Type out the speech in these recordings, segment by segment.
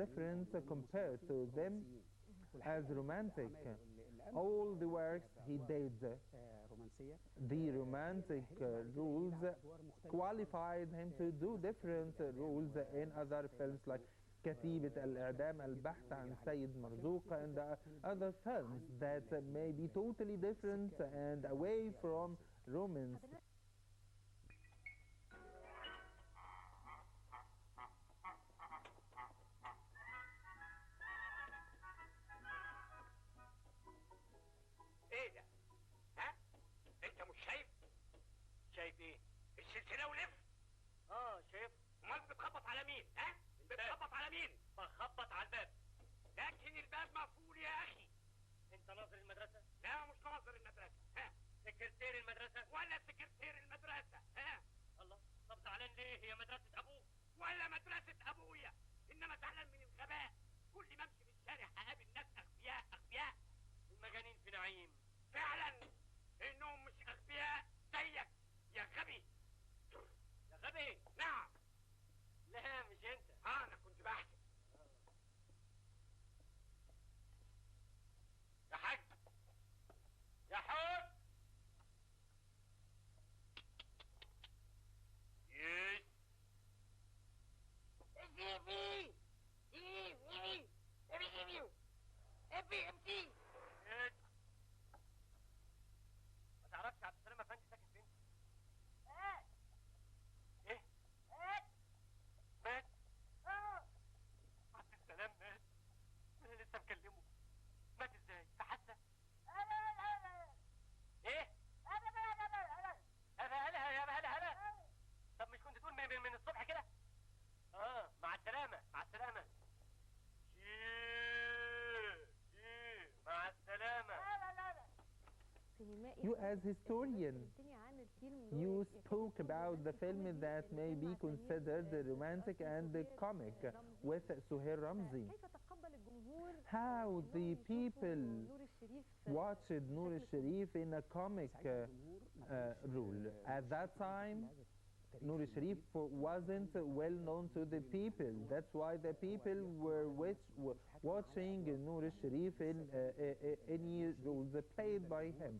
different compared to them as romantic. All the works he did, the romantic rules qualified him to do different rules in other films like كتيبة الإعدام, البحث عن سيد مرزوق, and other films that may be totally different and away from romance. ايه ده؟ ها؟ انت مش شايف؟ شايف ايه؟ السلسلة ولف؟ شايف. امال بتخبط على مين؟ ها؟ بتخبط على مين؟ بخبط على الباب. لكن الباب مقفول يا اخي. انت ناظر المدرسة؟ لا مش ناظر المدرسة. ها؟ سكرتير المدرسة؟ ولا سكرتير المدرسة؟ ها؟ الله، طب زعلان ليه؟ هي مدرسة ابوك؟ ولا مدرسة ابويا؟ انما زعلان من الغباء. كل ما امشي في الشارع هقابل ناس اغبياء اغبياء. المجانين في نعيم. فعلا انهم مش اغبياء زيك يا غبي. يا غبي؟ نعم. لا مش انت. انا كنت بحسب. يا حاج، يا حاج. يس. ما تعرفش عبد السلام افندي ساكن فين؟ ايه؟ مات؟ عبد السلام مات؟ انا لسه مكلمه. مات ازاي؟ في حادثة؟ ايه؟ هلا. طب مش كنت تقول من الصبح كده؟ مع السلامة مع السلامة. مع السلامة. You as historian, you spoke about the film that may be considered romantic and comic with Suhair Ramzi. How the people watched Noor al-Sharif in a comic role. At that time, Noor al-Sharif wasn't well known to the people. That's why the people were watching Noor al-Sharif in any roles played by him.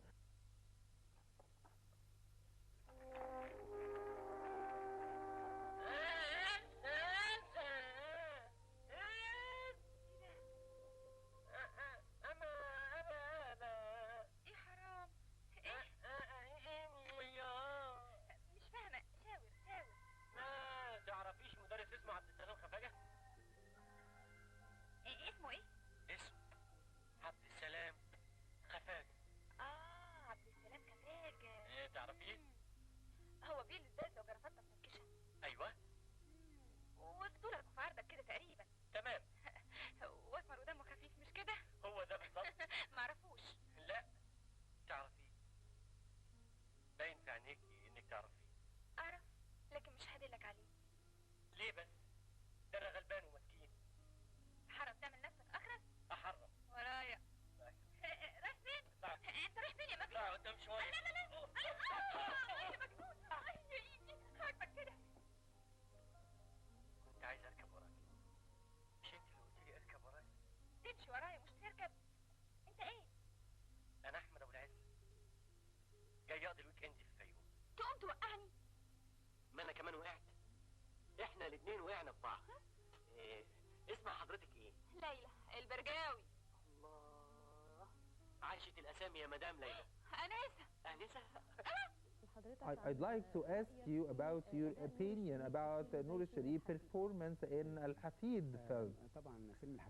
تعرفيش مدرس اسمه عبد السلام خفاجة؟ اسمه ايه؟ اسمه عبد السلام خفاجة. عبد السلام خفاجة. ايه تعرفيه؟ هو بيلبس بدلة وجرافطة منكشة. ايوه. وطولك في عرضك كده تقريبا. تمام. واسمر ودمه خفيف مش كده؟ هو ده بالظبط. معرفوش. لا تعرفيه، باين في عينيكي انك تعرفيه. اعرف لكن مش هدلك عليه. ليه بس؟ ده انا غلبان ومسكين. حرم تعمل نفسك اخرس؟ احرم. ورايا. رايح فين؟ انت رايح فين يا مجنون؟ اطلع قدام شويه. لا يا مجنون. يا ايدي خايفك كده. كنت عايز اركب وراكي، مش انت اللي قلت لي اركب ورايا؟ تمشي ورايا مش تركب. انت ايه؟ انا احمد ابو العز، جاي اقضي الويك اند في الفيوم. تقوم توقعني؟ ما انا كمان وقعت، احنا الاثنين وقعنا في بعض. اسم حضرتك ايه؟ ليلى البرجاوي. الله، عاشت الاسامي يا مدام ليلى. انسه. I'd like to ask you about your opinion about Noor al-Sharif performance in Al-Hafid film.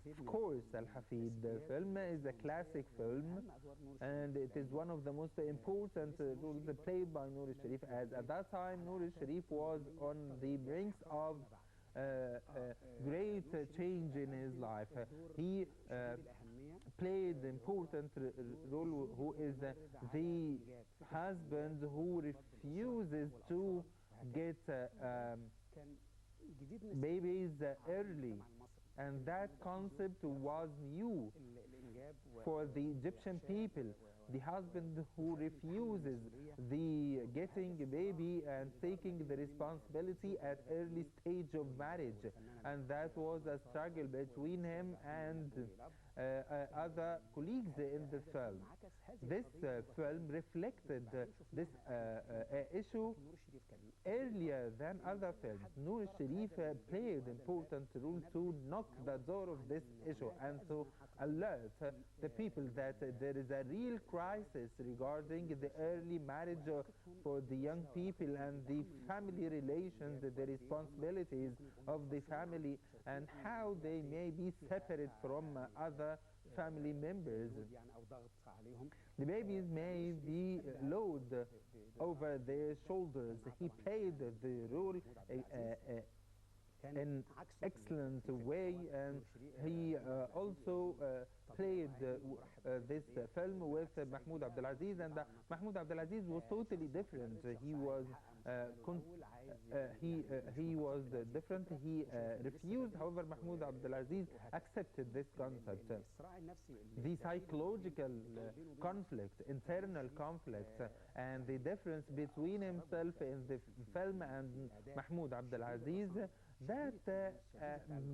Of course, Al-Hafid film is a classic film, and it is one of the most important roles played by Noor al-Sharif, as at that time Noor al-Sharif was on the brink of great change in his life. He played an important role, who is the husband who refuses to get babies early, and that concept was new for the Egyptian people. the husband who refuses the getting a baby and taking the responsibility at early stage of marriage, and that was a struggle between him and other colleagues in the film. This film reflected this issue earlier than other films. Noor al-Sharif played important role to knock the door of this issue and to alert the people that there is a real crisis regarding the early marriage for the young people and the family relations, the responsibilities of the family, and how they may be separate from other family members. The babies may be load over their shoulders. He played the role in excellent way, and he also played this film with Mahmoud Abdelaziz, and Mahmoud Abdelaziz was totally different. He was different. He refused. However, Mahmoud Abdelaziz accepted this concept. The psychological conflict, internal conflict, and the difference between himself in the film and Mahmoud Abdelaziz, that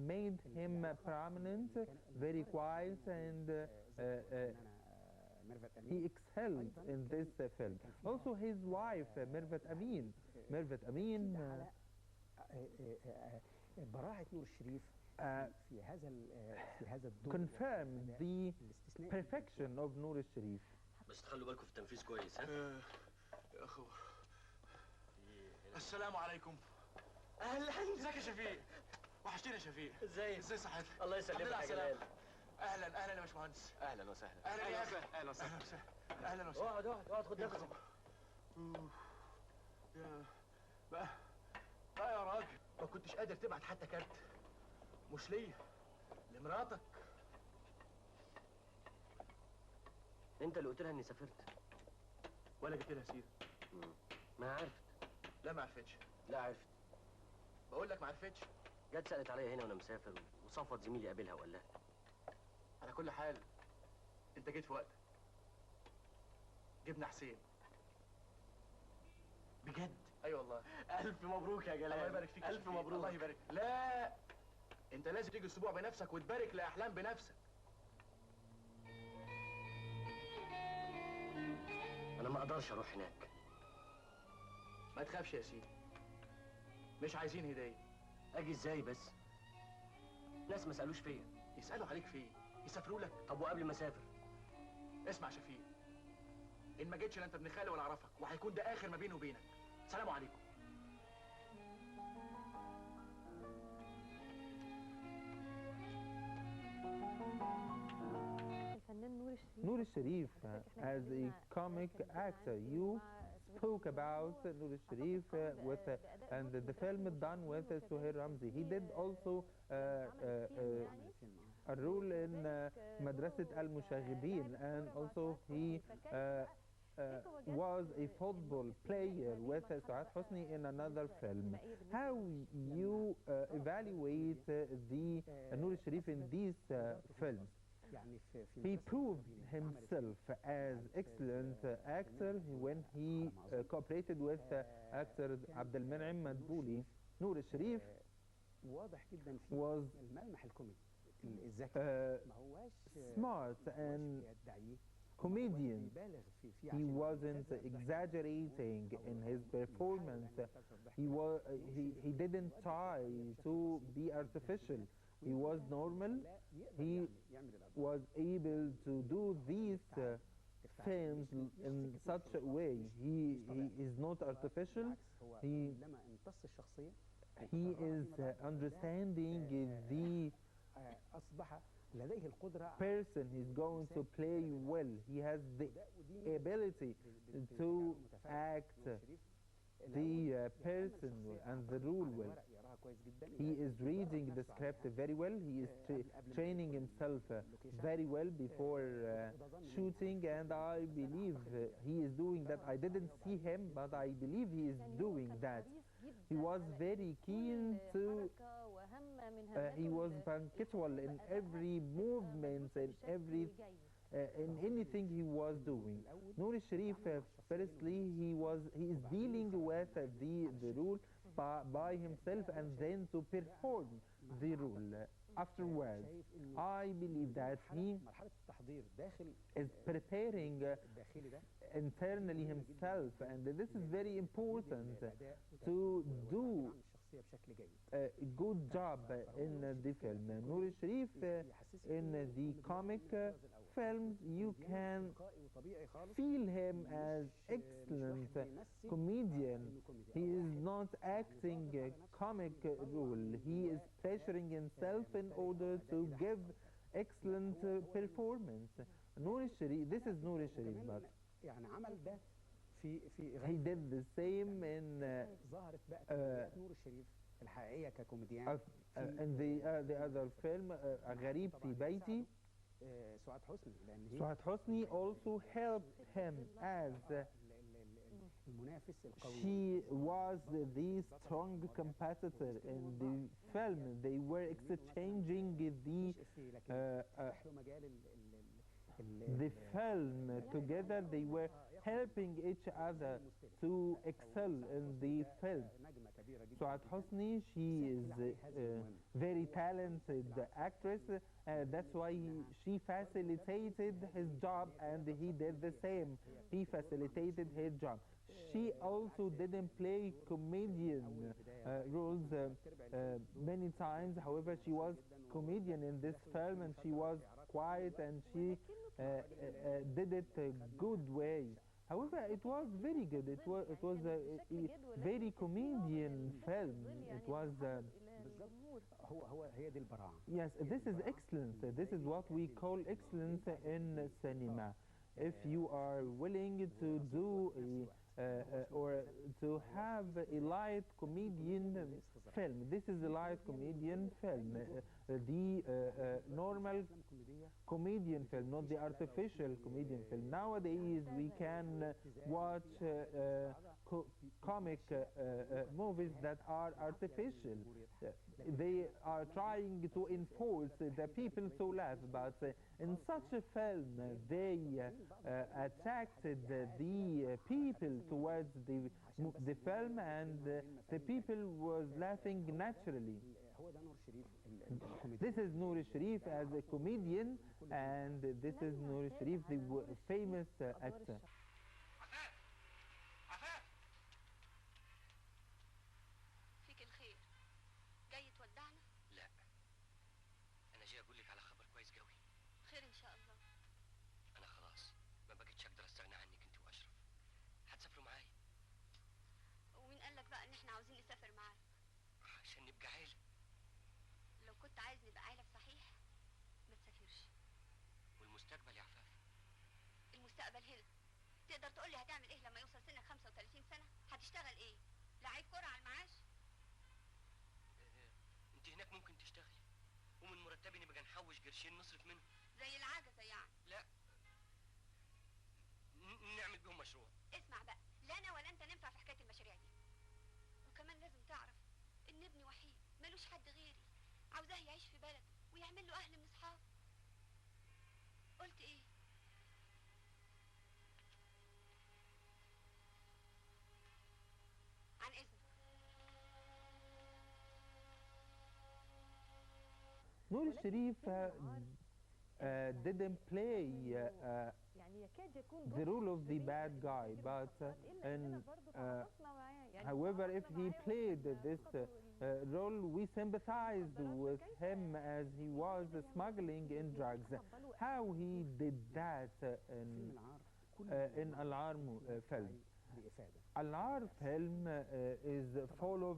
made him prominent, very quiet, and he excelled in this film. Also his wife, Mirvat Amin. Confirmed the perfection of Noor al-Sharif. بس تخلوا بالكم في التنفيذ كويس، ها؟ يا اخو السلام عليكم. اهلا، ازيك يا شفيق؟ وحشتني يا شفيق. ازاي صحتك؟ الله يسلمك يا جلال. اهلا يا باشمهندس. اهلا وسهلا. اهلا يا اخي. اهلا وسهلا. اهلا وسهلا. اقعد خد نفسك. يا بقى يا راجل، ما كنتش قادر تبعت حتى كارت، مش ليا، لمراتك. انت اللي قلت لها اني سافرت. ولا جبت لها سيره. ما عرفت. لا ما عرفتش. لا عرفت. بقول لك ما عرفتش. جت سالت عليا هنا وانا مسافر، وصفوت زميلي قابلها وقال لها. على كل حال انت جيت في وقتك. جبنا حسين. بجد؟ اي والله. الف مبروك يا جلال. الله يبارك فيك. الف مبروك. الله يبارك. لا انت لازم تيجي الاسبوع بنفسك وتبارك لاحلام بنفسك. انا ما اقدرش اروح هناك. ما تخافش يا سيدي، مش عايزين هديه. اجي ازاي بس؟ ناس ما سالوش فيا. يسالوا عليك فين؟ يسافروا لك. طب وقبل ما اسافر؟ اسمع شفيق، ان ما جيتش لا انت ابن خالي ولا اعرفك، وهيكون ده اخر ما بيني وبينك. سلام عليكم. Noor al-Sharif, as a comic actor, you spoke about Noor al-Sharif and the film done with Suhair Ramzi. He did also a role in Madrasat al-Mushaghibin, and also he was a football player with Saad Hosni in another film. How you evaluate the Noor al-Sharif in these films? He proved himself as excellent actor when he cooperated with actor Abdel Menem Madbouli. Noor al-Sharif was smart and comedian. He wasn't exaggerating in his performance. He didn't try to be artificial. He was normal. He was able to do these films in such a way. He is not artificial. He is understanding the person he's going to play well. He has the ability to act the person and the role well. He is reading the script very well. He is training himself very well before shooting, and I believe he is doing that. I didn't see him, but I believe he is doing that. He was very keen to, he was punctual in every movement, in every in anything he was doing. Noor al-Sharif, firstly, he is dealing with the role by himself and then to perform the role afterwards. I believe that he is preparing internally himself, and this is very important to do a good job in the film. Noor al-Sharif, in the comic films, you can feel him as excellent comedian. He is not acting a comic role. He is pressuring himself in order to give excellent performance. Noor al-Sharif, this is Noor al-Sharif, but he did the same in in the other film, غريب في بيتي. Suad Hosni also helped him as she was the strong competitor in the film. They were exchanging the film together. They were helping each other to excel in the film. Suad Hosni, she is a very talented actress. That's why she facilitated his job, and he did the same. He facilitated his job. She also didn't play comedian roles many times. However, she was comedian in this film, and she was quiet, and she did it a good way. However, it was very good. It was a very comedian film. It was yes, this is excellence. This is what we call excellence in cinema. If you are willing to do or to have a light comedian film, this is a light comedian film. The normal comedian film, not the artificial comedian film. Nowadays we can watch comic movies that are artificial. They are trying to enforce the people to laugh, but in such a film they attracted the people towards the film, and the people was laughing naturally. This is Noor al-Sharif as a comedian, and this is Noor al-Sharif, the famous actor. فيك الخير. جاي تودعنا؟ لا، أنا جاي أقول لك على خبر كويس قوي. خير إن شاء الله. أنا خلاص ما بقتش أقدر أستغنى عنك أنت وأشرف. هتسافروا معايا. ومين قال لك بقى إن إحنا عاوزين نسافر معاك؟ عشان نبقى عيلة. لو كنت عايز نبقى عيلة بصحيح ما تسافرش. والمستقبل يا عفاف؟ المستقبل هنا. تقدر تقول لي هتعمل إيه لما يوصل سنك 35 سنة؟ هتشتغل إيه؟ لعيب كرة على المعاش؟ أنت هناك ممكن تشتغلي، ومن مرتبي نبقى نحوش قرشين نصرف منه. زي العجزة يعني؟ لا، نعمل بيهم مشروع. اسمع بقى، لا أنا ولا أنت ننفع في حكاية المشاريع دي. وكمان لازم تعرف إن ابني وحيد ملوش حد غيري، عاوزاه يعيش في بلد ويعمل له أهل من أصحابه. قلت إيه؟ عن إذنك. Noor al-Sharif didn't play the role of the bad guy, but however, if he played this role, we sympathized with him as he was smuggling in drugs. How he did that in Al-Ar film. Al-Ar film is full of